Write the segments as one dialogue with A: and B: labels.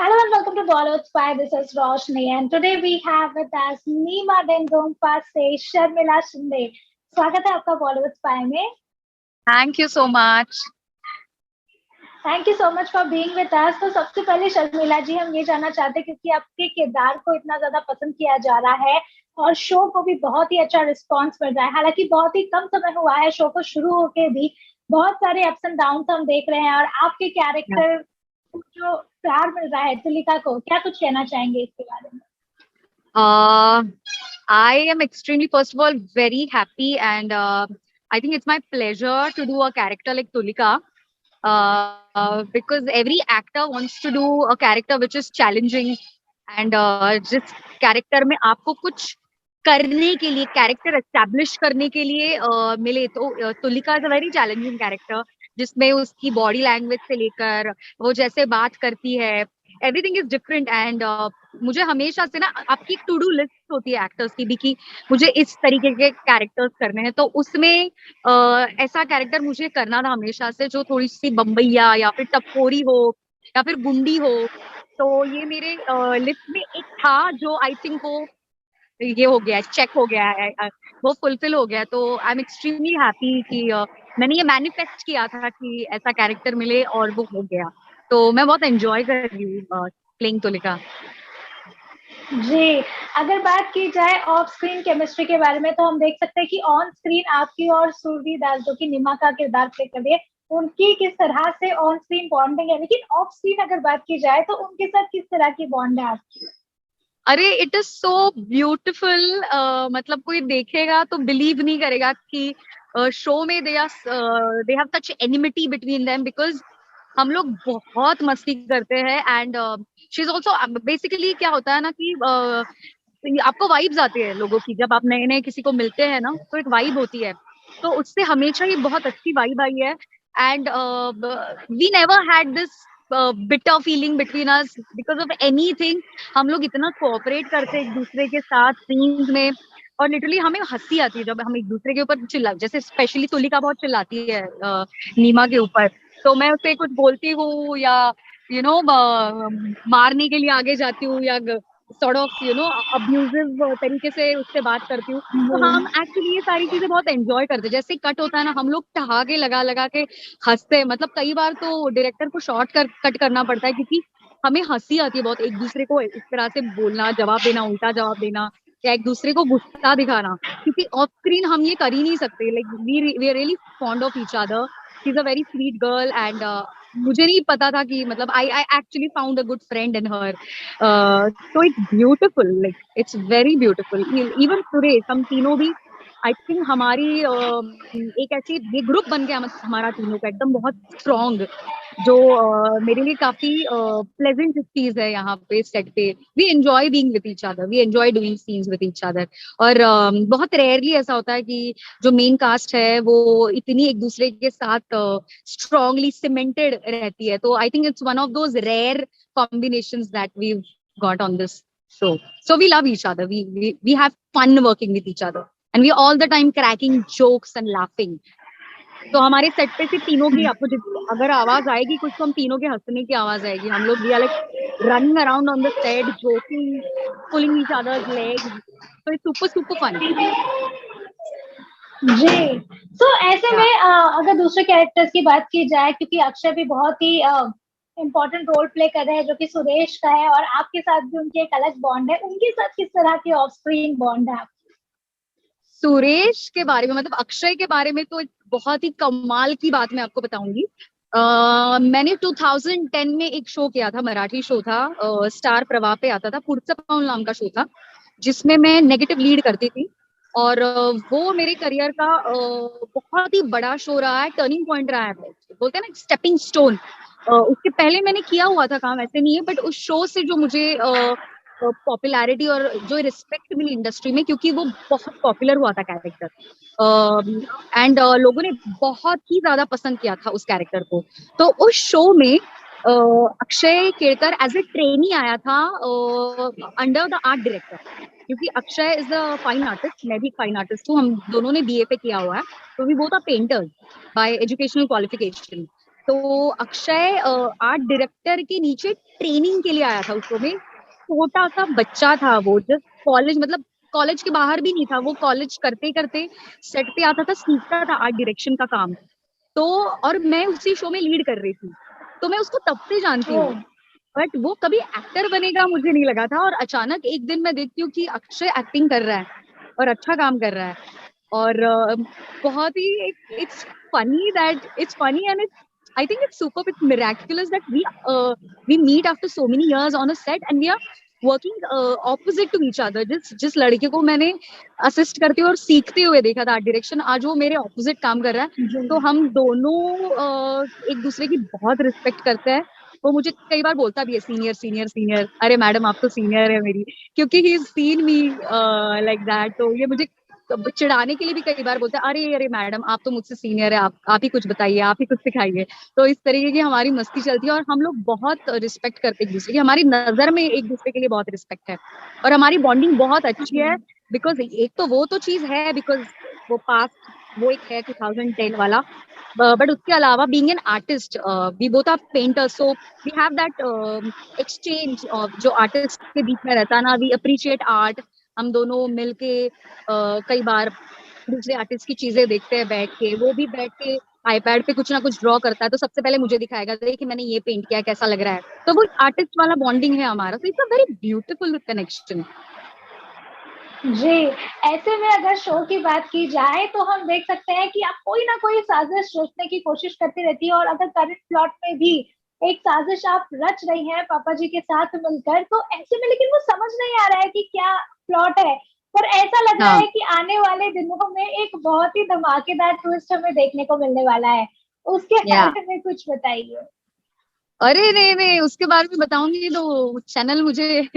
A: Hello and welcome to Bollywood Spy. This is Roshni, and today we have with us नीमा डेंगोंगपा से शर्मिला शिंदे. स्वागत है आपका Bollywood spy में.
B: Thank you so much.
A: Thank you so much for being with us. तो सबसे पहले शर्मिला जी हम ये जानना चाहते हैं क्योंकि आपके किरदार को इतना ज्यादा पसंद किया जा रहा है और शो को भी बहुत ही अच्छा रिस्पॉन्स मिल रहा है. हालांकि बहुत ही कम समय हुआ है शो को शुरू होके भी, बहुत सारे अप्स एंड डाउन हम देख रहे हैं और आपके कैरेक्टर जो प्यार मिल रहा है तुलिका को, क्या कुछ कहना चाहेंगे इसके बारे में?
B: I am extremely, first of all, very happy, and I think it's my pleasure to do a character like Tulika. Because every actor wants to do a character which is challenging, and जिस character में आपको कुछ करने के लिए, character establish करने के लिए मिले, तो Tulika is a very challenging character, जिसमें उसकी body language से लेकर वो जैसे बात करती है, everything is different. And मुझे हमेशा से ना, आपकी टू डू लिस्ट होती है एक्टर्स की भी कि मुझे इस तरीके के कैरेक्टर्स करने हैं, तो उसमें ऐसा कैरेक्टर मुझे करना था हमेशा से, जो थोड़ी सी बम्बैया या फिर टपोरी हो या फिर गुंडी हो. तो ये मेरे लिस्ट में एक था जो आई थिंक वो ये हो गया, चेक हो गया है, वो फुलफिल हो गया. तो आई एम एक्सट्रीमली हैप्पी कि मैंने ये मैनिफेस्ट किया था कि ऐसा कैरेक्टर मिले और वो हो गया. तो मैं बहुत एंजॉय कर रही हूँ प्लेइंग तुलिका.
A: जी, अगर बात की जाए ऑफ स्क्रीन केमिस्ट्री के बारे में तो हम देख सकते हैं कि ऑन स्क्रीन आपकी और सूरवी दास जो कि नीमा का किरदार प्ले कर रही है, उनकी किस तरह से ऑन स्क्रीन बॉन्डिंग है, लेकिन ऑफ स्क्रीन अगर बात की जाए तो उनके साथ किस तरह की बॉन्ड है आपकी?
B: अरे इट इज सो ब्यूटिफुल. मतलब कोई देखेगा तो बिलीव नहीं करेगा कि शो में they have such enmity between them, because हम लोग बहुत मस्ती करते हैं. And she is also basically क्या होता है ना कि आपको वाइब्स आती है लोगों की, जब आप नए नए किसी को मिलते हैं ना, तो एक वाइब होती है. तो उससे हमेशा ही बहुत अच्छी वाइब आई है. And we never had this bitter feeling between us because of anything. हम लोग इतना कोऑपरेट करते हैं एक दूसरे के साथ सीन्स में, और लिटरली हमें हंसी आती है जब हम एक दूसरे के ऊपर चिल्ला, जैसे स्पेशली तुलिका बहुत चिल्लाती है नीमा के ऊपर. तो मैं उसे कुछ बोलती हूँ या मारने के लिए आगे जाती हूँ, या सॉर्ट ऑफ अब्यूजिव तरीके से उससे बात करती हूँ. तो हम एक्चुअली ये सारी चीजें बहुत एंजॉय करते हैं. जैसे कट होता है ना, हम लोग ठहाके लगा लगा के हंसते हैं. मतलब कई बार तो डायरेक्टर को कट करना पड़ता है, क्योंकि हमें हंसी आती है बहुत एक दूसरे को इस तरह से बोलना, जवाब देना, उल्टा जवाब देना, या एक दूसरे को गुस्सा दिखाना, क्योंकि ऑफ स्क्रीन हम ये कर ही नहीं सकते. Like we are really fond of each other. She is a very sweet girl. And मुझे नहीं पता था कि मतलब I actually found a good friend in her. so it's beautiful, like it's very beautiful. Even today हम तीनों भी I think हमारी एक ऐसी ये ग्रुप बन गया हमारा तीनों का एकदम बहुत स्ट्रॉन्ग, जो मेरे लिए काफी प्लेजेंट चीज है यहाँ पे सेट पे. We enjoy being with each other, we enjoy doing scenes with each other. और बहुत रेयरली ऐसा होता है कि जो मेन कास्ट है वो इतनी एक दूसरे के साथ स्ट्रांगली सीमेंटेड रहती है. तो I think it's one of those rare combinations that we've got on this show. So we love each other. We have fun working with each other, and we all the time cracking jokes and laughing. तो हमारे set पे सिर्फ तीनों की, आपको अगर आवाज आएगी कुछ तो हम तीनों के हंसने की आवाज आएगी. हम लोग we are like running around on the set, joking, pulling each other's legs. तो इट्स सुपर सुपर फन.
A: जी, तो ऐसे में अगर दूसरे कैरेक्टर्स की बात की जाए, क्योंकि अक्षय भी बहुत ही इम्पोर्टेंट रोल प्ले कर रहे हैं जो कि सुरेश का है, और आपके साथ भी उनकी एक अलग बॉन्ड है, उनके साथ किस तरह की ऑफ स्क्रीन बॉन्ड है?
B: सुरेश के बारे में, मतलब अक्षय के बारे में, तो एक बहुत ही कमाल की बात मैं आपको बताऊंगी. मैंने 2010 में एक शो किया था, मराठी शो था, स्टार प्रवाह पे आता था, पुढचं पाऊल नाम का शो था, जिसमें मैं नेगेटिव लीड करती थी. और वो मेरे करियर का बहुत ही बड़ा शो रहा है, टर्निंग पॉइंट रहा है. बोलते हैं ना स्टेपिंग स्टोन. उसके पहले मैंने किया हुआ था काम, ऐसे नहीं है, बट उस शो से जो मुझे पॉपुलैरिटी और जो रिस्पेक्ट मिली इंडस्ट्री में, क्योंकि वो बहुत पॉपुलर हुआ था कैरेक्टर. एंड लोगों ने बहुत ही ज्यादा पसंद किया था उस कैरेक्टर को. तो उस शो में Akshay Kelkar as a trainee आया था अंडर द आर्ट डायरेक्टर, क्योंकि Akshay is a fine artist, मैं भी फाइन आर्टिस्ट हूँ, हम दोनों ने बीएफए किया हुआ है. तो we both are painters by educational qualification. तो अक्षय आर्ट डायरेक्टर के नीचे ट्रेनिंग के लिए आया था उस शो में। छोटा सा बच्चा था वो, जस्ट कॉलेज, मतलब कॉलेज के बाहर भी नहीं था वो, कॉलेज करते करते सेट पे आता था, सीखता था आर्ट डायरेक्शन का काम। तो और मैं उसी शो में लीड कर रही थी, तो मैं उसको तब से जानती हूँ।
A: ओह,
B: बट वो कभी एक्टर बनेगा मुझे नहीं लगा था, और अचानक एक दिन मैं देखती हूँ कि अक्षय एक्टिंग कर रहा है और अच्छा काम कर रहा है। और बहुत ही, it's funny and I think it's super, it's miraculous that we meet after so many years on a set and we are working opposite to each other. जिस लड़के को मैंने असिस्ट करते हुए और सीखते हुए देखा था आर्ट डायरेक्शन, आज वो मेरे ऑपोजिट काम कर रहा है।
A: जी।
B: तो हम दोनों एक दूसरे की बहुत रिस्पेक्ट करते हैं। वो मुझे कई बार बोलता भी है, सीनियर सीनियर सीनियर, अरे मैडम आप तो सीनियर है मेरी, क्योंकि he is seen me like that. तो ये मुझे चिढ़ाने के लिए भी कई बार बोलते हैं, अरे अरे मैडम आप तो मुझसे सीनियर है, आप ही कुछ बताइए, आप ही कुछ सिखाइए। तो इस तरीके की हमारी मस्ती चलती है, और हम लोग बहुत रिस्पेक्ट करते हैं एक दूसरे की, हमारी नजर में एक दूसरे के लिए बहुत रिस्पेक्ट है, और हमारी बॉन्डिंग बहुत अच्छी है। बिकॉज एक तो वो तो चीज है, बिकॉज वो पास्ट, वो एक है 2010 वाला। बट उसके अलावा being an artist, we both are painters, so we have that exchange जो आर्टिस्ट के बीच में रहता है ना, वी अप्रिशिएट आर्ट। हम दोनों मिलके कई बार दूसरे आर्टिस्ट की चीजें देखते हैं बैठ के, वो भी बैठ के आईपैड पे कुछ ना कुछ ड्रॉ करता है, तो सबसे पहले मुझे दिखाएगा कि मैंने ये पेंट किया, कैसा लग रहा है। तो वो आर्टिस्ट वाला बॉन्डिंग है हमारा, तो it's a very beautiful connection.
A: जी, ऐसे में अगर शो की बात की जाए तो हम देख सकते हैं कि आप कोई ना कोई साजिश रचने की कोशिश करती रहती है, और अगर करंट प्लॉट में भी एक साजिश आप रच रही हैं पापा जी के साथ मिलकर, तो ऐसे में लेकिन वो समझ नहीं आ रहा है कि क्या प्लॉट है, पर ऐसा लग रहा
B: हाँ,
A: है कि आने वाले दिनों में एक बहुत ही धमाकेदार ट्विस्ट हमें देखने को मिलने वाला है। उसके
B: या,
A: बारे में कुछ बताइए।
B: अरे नहीं नहीं, उसके बारे में बताऊंगी तो चैनल मुझे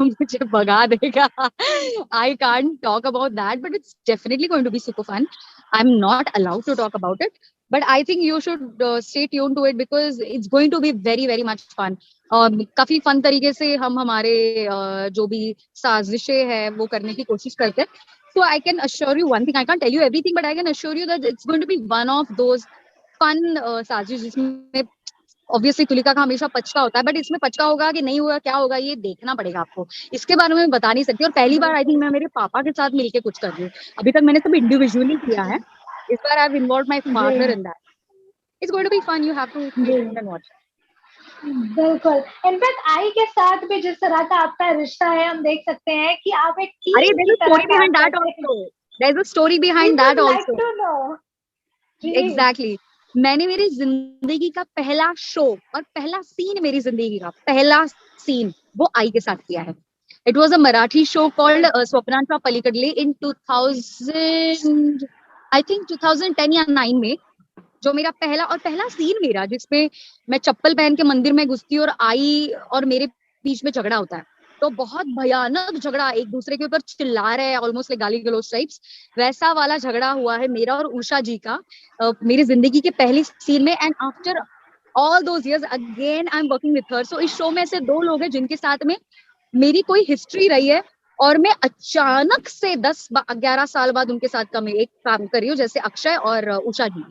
B: मुझे भगा देगा। I can't talk about that, but it's definitely going to be super fun. I am not allowed to talk about it, but I think you should stay tune to it, because it's going to be very very much fun. और काफी fun तरीके से हम हमारे जो भी साजिशें हैं वो करने की कोशिश करते हैं। So I can assure you one thing. I can't tell you everything, but I can assure you that it's going to be one of those fun साजिश, जिसमें ऑब्वियसली तुलिका का हमेशा पचका होता है, बट इसमें पचका होगा कि नहीं होगा, क्या होगा, ये देखना पड़ेगा आपको। इसके बारे में बता नहीं सकती। और पहली बार आई थिंक मैं मेरे पापा के साथ मिलके कुछ कर रही हूँ। अभी तक मैंने सब इंडिविजुअली किया है, इस बार आई हैव इन्वॉल्व माय
A: जी
B: father in that. It's going to be fun, you have to stay
A: जी,
B: ट्यून्ड एंड वॉच।
A: बिल्कुल। इनफैक्ट आई के साथ भी जिस तरह का आपका रिश्ता है, हम देख सकते हैं कि आप एक
B: अरे
A: टीम
B: देयर
A: की
B: इज अ
A: तरह
B: स्टोरी
A: काम
B: बिहाइंड दैट
A: करते हैं।
B: Also, there is a story
A: we
B: behind
A: would
B: that
A: like
B: also.
A: To know. जी।
B: Exactly exactly. मैंने मेरी जिंदगी का पहला शो और पहला सीन, मेरी जिंदगी का पहला सीन वो आई के साथ किया है। It was a Marathi show called Swapnanchya Palikadle in 2000, I think 2010 या 9 में। जो मेरा पहला सीन मेरा, जिसमें मैं चप्पल पहन के मंदिर में घुसती और आई और मेरे बीच में झगड़ा होता है। तो बहुत भयानक झगड़ा, एक दूसरे के ऊपर चिल्ला रहे हैं, ऑलमोस्ट लाइक गाली गलौज टाइप्स, वैसा वाला झगड़ा हुआ है मेरा और उषा जी का मेरी जिंदगी के पहली सीन में। And after all those years again I am working with her. So इस शो में ऐसे दो लोग हैं जिनके साथ में मेरी कोई हिस्ट्री रही है, और मैं अचानक से 10-11 साल बाद उनके साथ का मैं एक काम कर रही हूँ, जैसे अक्षय और उषा जी।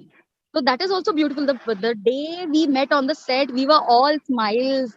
B: So that is also beautiful. The day we met on the set, we were all smiles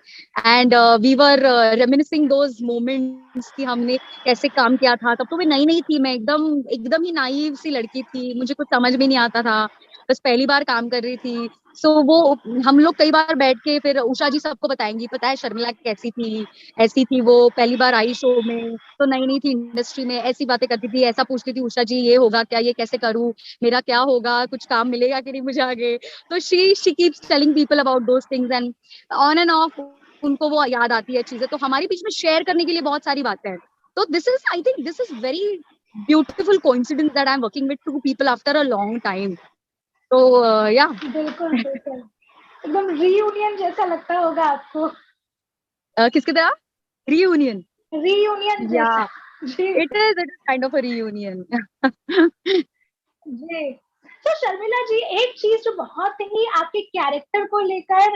B: and we were reminiscing those moments कि हमने कैसे काम किया था। तब तो मैं नई नई थी, मैं एकदम एकदम ही नाइव सी लड़की थी, मुझे कुछ समझ में नहीं आता था, बस पहली बार काम कर रही थी। सो वो हम लोग कई बार बैठ के, फिर उषा जी सबको बताएंगी, पता है शर्मिला कैसी थी, ऐसी थी वो, पहली बार आई शो में, तो नई नई थी इंडस्ट्री में, ऐसी बातें करती थी, ऐसा पूछती थी, उषा जी ये होगा क्या, ये कैसे करूँ, मेरा क्या होगा, कुछ काम मिलेगा कि नहीं मुझे आगे। तो she keeps telling people about those things, and on end of उनको वो याद आती है चीजें, तो हमारे बीच में शेयर करने के लिए बहुत सारी बातें हैं। तो this is, I think this is very beautiful coincidence that I am working with two people after a long time. तो या,
A: बिल्कुल बिल्कुल, एकदम रीयूनियन जैसा लगता होगा आपको।
B: किसकी तरह, रीयूनियन।
A: रीयूनियन
B: या,
A: जैसा। जी
B: it is kind of a reunion.
A: जी। तो शर्मिला जी, एक चीज जो बहुत ही आपके कैरेक्टर को लेकर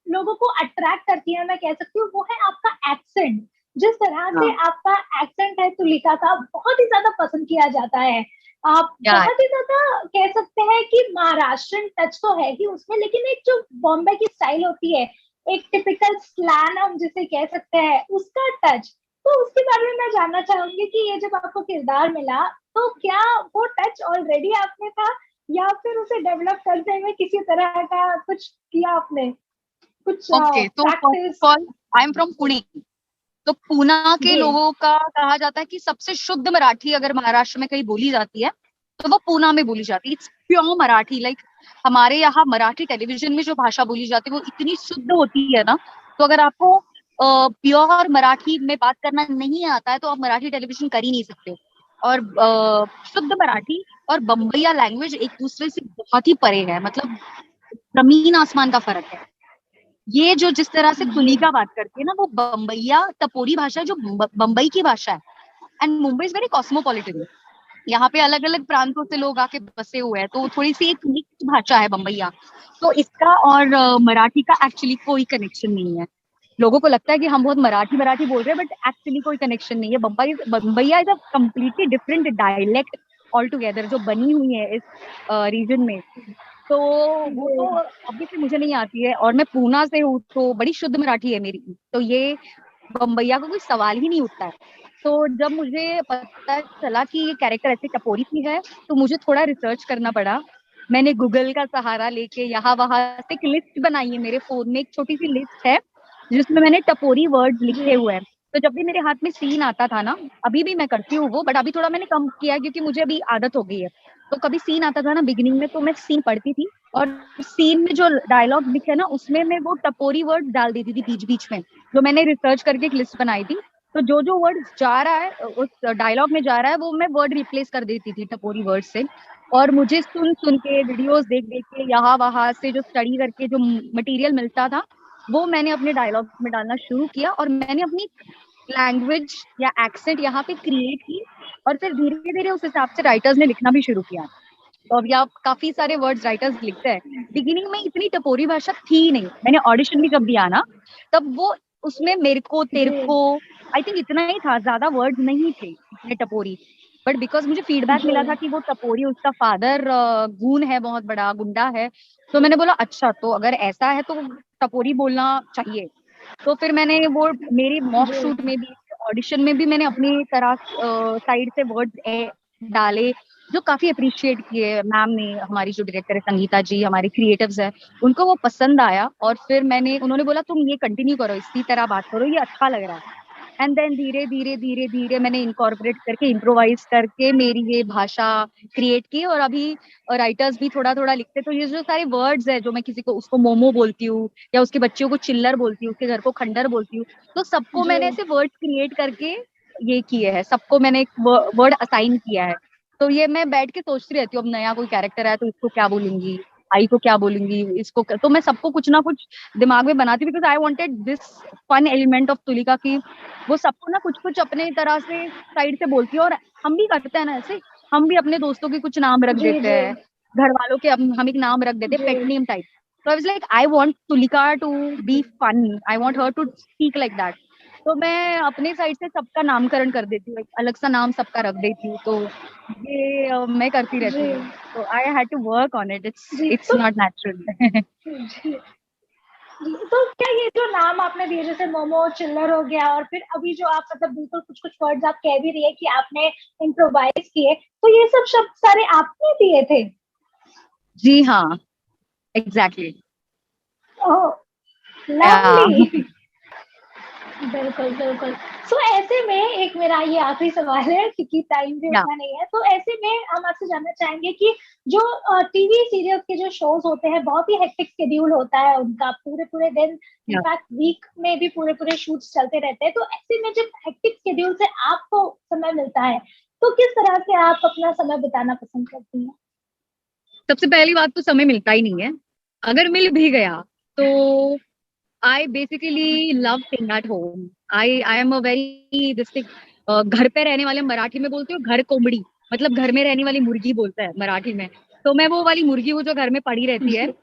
A: लोगों को अट्रैक्ट करती है, मैं कह सकती हूँ, वो है आपका एक्सेंट। जिस तरह से
B: हाँ,
A: आपका एक्सेंट है तुलिका का, बहुत ही ज्यादा पसंद किया जाता है। आप
B: या
A: बहुत ही ज्यादा कह सकते हैं कि महाराष्ट्रन टच तो है ही उसमें, लेकिन एक जो बॉम्बे की स्टाइल होती है, एक टिपिकल स्लैंग हम जिसे कह सकते हैं, उसका टच, तो उसके बारे में मैं जानना चाहूंगी कि ये जब आपको किरदार मिला तो क्या वो टच ऑलरेडी आप में था, या फिर उसे डेवलप करते हुए किसी तरह का कुछ किया आपने, कुछ
B: ओके, तो first
A: practice?
B: Of all I am from Pune. तो पूना के
A: जी
B: लोगों का कहा जाता है कि सबसे शुद्ध मराठी अगर महाराष्ट्र में कहीं बोली जाती है तो वो पूना में बोली जाती है। इट्स प्योर मराठी, लाइक हमारे यहाँ मराठी टेलीविजन में जो भाषा बोली जाती है वो इतनी शुद्ध होती है ना। तो अगर आपको प्योर मराठी में बात करना नहीं आता है तो आप मराठी टेलीविजन कर ही नहीं सकते। और शुद्ध मराठी और बम्बईया लैंग्वेज एक दूसरे से बहुत ही परे है, मतलब जमीन आसमान का फर्क है। ये जो जिस तरह से
A: जी
B: तुलिका बात करती है ना, वो बम्बईया टपोरी भाषा जो बम्बई की भाषा है। And Mumbai is very cosmopolitan. यहाँ पे अलग अलग प्रांतों से लोग आके बसे हुए हैं, तो थोड़ी सी एक मिक्स भाषा है बम्बईया। तो इसका और मराठी का एक्चुअली कोई कनेक्शन नहीं है। लोगों को लगता है कि हम बहुत मराठी मराठी बोल रहे हैं, बट एक्चुअली कोई कनेक्शन नहीं है। Bambaiya is a completely different dialect altogether जो बनी हुई है इस रीजन में। तो वो तो ऑब्वियसली मुझे नहीं आती है, और मैं पूना से हूँ तो बड़ी शुद्ध मराठी है मेरी। तो ये बम्बैया का कोई सवाल ही नहीं उठता है। तो जब मुझे पता चला कि ये कैरेक्टर ऐसे टपोरी की है तो मुझे थोड़ा रिसर्च करना पड़ा। मैंने गूगल का सहारा लेके यहाँ वहां से एक लिस्ट बनाई है। मेरे फोन में एक छोटी सी लिस्ट है जिसमें मैंने टपोरी वर्ड लिखे
A: जी
B: हुए हैं। तो जब भी मेरे हाथ में सीन आता था ना, अभी भी मैं करती हूँ वो, बट अभी थोड़ा मैंने कम किया है क्योंकि मुझे अभी आदत हो गई है। तो कभी सीन आता था ना बिगिनिंग में, तो मैं सीन पढ़ती थी और सीन में जो डायलॉग लिखे ना उसमें मैं वो टपोरी वर्ड डाल देती थी बीच बीच में, जो मैंने रिसर्च करके एक लिस्ट बनाई थी। तो जो जो वर्ड जा रहा है उस डायलॉग में जा रहा है वो मैं वर्ड रिप्लेस कर देती थी टपोरी वर्ड से। और मुझे सुन सुन के वीडियोस देख देख के यहाँ वहां से जो स्टडी करके जो मटेरियल मिलता था वो मैंने अपने डायलॉग में डालना शुरू किया, और मैंने अपनी लैंग्वेज या एक्सेंट यहाँ पे क्रिएट की। और फिर धीरे धीरे उस हिसाब से राइटर्स ने लिखना भी शुरू किया। तो अभी आप काफी सारे वर्ड्स राइटर्स लिखते हैं। बिगिनिंग में इतनी टपोरी भाषा थी नहीं, मैंने ऑडिशन भी जब दिया ना तब वो उसमें मेरे को तेरे
A: जी
B: को आई थिंक इतना ही था, ज्यादा वर्ड्स नहीं थे इतने टपोरी। बट बिकॉज मुझे फीडबैक
A: जी
B: मिला था कि वो टपोरी उसका फादर गून है, बहुत बड़ा गुंडा है। तो मैंने बोला अच्छा, तो अगर ऐसा है तो टपोरी बोलना चाहिए। तो फिर मैंने वो मेरी मॉक
A: जी
B: शूट में भी ऑडिशन में भी मैंने अपनी तरह साइड से वर्ड्स डाले जो काफी अप्रिशिएट किए मैम ने। हमारी जो डायरेक्टर है संगीता जी, हमारे क्रिएटिव्स है, उनको वो पसंद आया। और फिर उन्होंने बोला तुम ये कंटिन्यू करो, इसी तरह बात करो, ये अच्छा लग रहा है। एंड देन धीरे धीरे धीरे धीरे मैंने इनकॉर्पोरेट करके इम्प्रोवाइज करके मेरी ये भाषा क्रिएट की। और अभी राइटर्स भी थोड़ा थोड़ा लिखते, तो ये जो सारे वर्ड्स है जो मैं किसी को उसको मोमो बोलती हूँ या उसके बच्चों को चिल्लर बोलती हूँ, उसके घर को खंडर बोलती हूँ, तो सबको
A: जी
B: मैंने ऐसे वर्ड्स क्रिएट करके ये किए हैं। सबको मैंने एक वर्ड असाइन किया है। तो ये मैं बैठ के सोचती रहती हूँ, अब नया कोई कैरेक्टर है तो इसको क्या बोलूंगी, आई को क्या बोलूंगी, तो मैं सबको कुछ ना कुछ दिमाग में बनाती हूँ, because I wanted this fun element of Tulika की वो सबको ना कुछ कुछ अपने तरह से साइड से बोलती है। और हम भी करते हैं ना ऐसे, हम भी अपने दोस्तों के कुछ नाम रख
A: जी
B: देते
A: जी
B: हैं, घर वालों के हम एक नाम रख देते हैं,
A: जी
B: पेट नेम टाइप। तो I was like I want Tulika to be fun, I want her to speak like that. तो मैं अपने साइड से सबका नामकरण कर देती हूँ, एक अलग सा नाम सबका रख देती हूँ। तो ये मैं करती रहती
A: जी
B: हूँ। तो I had to work on it, it's
A: जी
B: इट्स
A: तो
B: नॉट नेचुरल।
A: जी जी, तो क्या ये जो नाम आपने दिए जैसे मोमो चिल्लर हो गया, और फिर अभी जो आप मतलब बिल्कुल कुछ कुछ वर्ड्स आप कह भी रही है कि आपने इम्प्रोवाइज किए, तो ये सब शब्द सारे आपने दिए थे?
B: जी हाँ, एग्जैक्टली।
A: ओह
B: या
A: लवली। बिल्कुल बिल्कुल। सो ऐसे में एक मेरा ये आखिरी सवाल है क्योंकि टाइम भी
B: या
A: उतना नहीं है, तो ऐसे में हम आपसे जानना चाहेंगे कि जो टीवी सीरियल्स के जो शोज होते हैं बहुत ही हेक्टिक शेड्यूल होता है उनका, पूरे पूरे दिन,
B: या
A: इनफैक्ट वीक में भी पूरे पूरे शूट्स चलते रहते हैं, तो ऐसे में जब हेक्टिक शेड्यूल से आपको समय मिलता है तो किस तरह से आप अपना समय बिताना पसंद करती हैं?
B: सबसे पहली बात तो समय मिलता ही नहीं है। अगर मिल भी गया तो I basically love staying at home. I am a very district, घर पे रहने वाले मराठी में बोलते हो घर कोंबड़ी, मतलब घर में रहने वाली मुर्गी बोलता है मराठी में। तो मैं वो वाली मुर्गी हूँ जो घर में पड़ी रहती है।
A: जी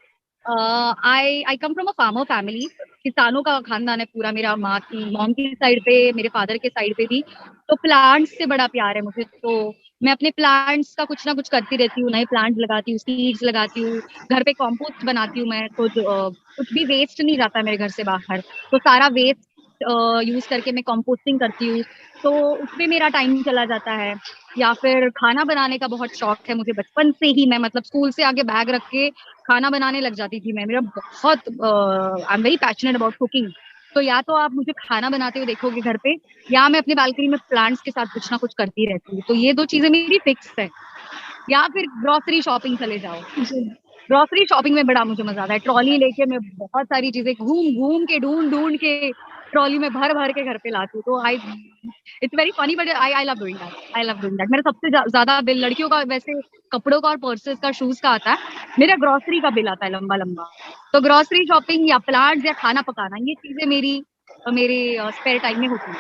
B: I I come from a farmer family. किसानों का खानदान है पूरा, मेरा मॉम की साइड पे, मेरे फादर के साइड पे भी। तो प्लांट्स से बड़ा प्यार है मुझे, तो मैं अपने प्लांट्स का कुछ ना कुछ करती रहती हूँ, नए प्लांट्स लगाती हूँ, सीड्स लगाती हूँ, घर पे कॉम्पोस्ट बनाती हूँ मैं खुद। कुछ भी वेस्ट नहीं जाता मेरे घर से बाहर, तो सारा वेस्ट यूज करके मैं कंपोस्टिंग करती हूँ, तो उसमें मेरा टाइम चला जाता है। या फिर खाना बनाने का बहुत शौक है मुझे बचपन से ही, मैं मतलब स्कूल से आगे बैग रख के खाना बनाने लग जाती थी मैं। मेरा बहुत I am very passionate about cooking. तो या तो आप मुझे खाना बनाते हुए देखोगे घर पे, या मैं अपनी बालकनी में प्लांट्स के साथ कुछ ना कुछ करती रहती हूँ। तो ये 2 चीजें मेरी फिक्स है। या फिर ग्रोसरी शॉपिंग चले जाओ,
A: जी।
B: ग्रोसरी शॉपिंग में बड़ा मुझे मजा आता है। ट्रॉली लेके मैं बहुत सारी चीजें घूम घूम के, ढूंढ ढूंढ के ट्रॉली में भर भर के घर पे लाती हूँ। तो I it's very funny, but I love doing that, I love doing that. मेरा सबसे ज्यादा बिल लड़कियों का वैसे कपड़ों का और पर्सेस का, शूज का आता है, मेरा ग्रोसरी का बिल आता है लंबा लंबा। तो ग्रोसरी शॉपिंग या प्लांट्स या खाना पकाना, ये चीजें मेरी मेरे स्पेयर टाइम में होती है।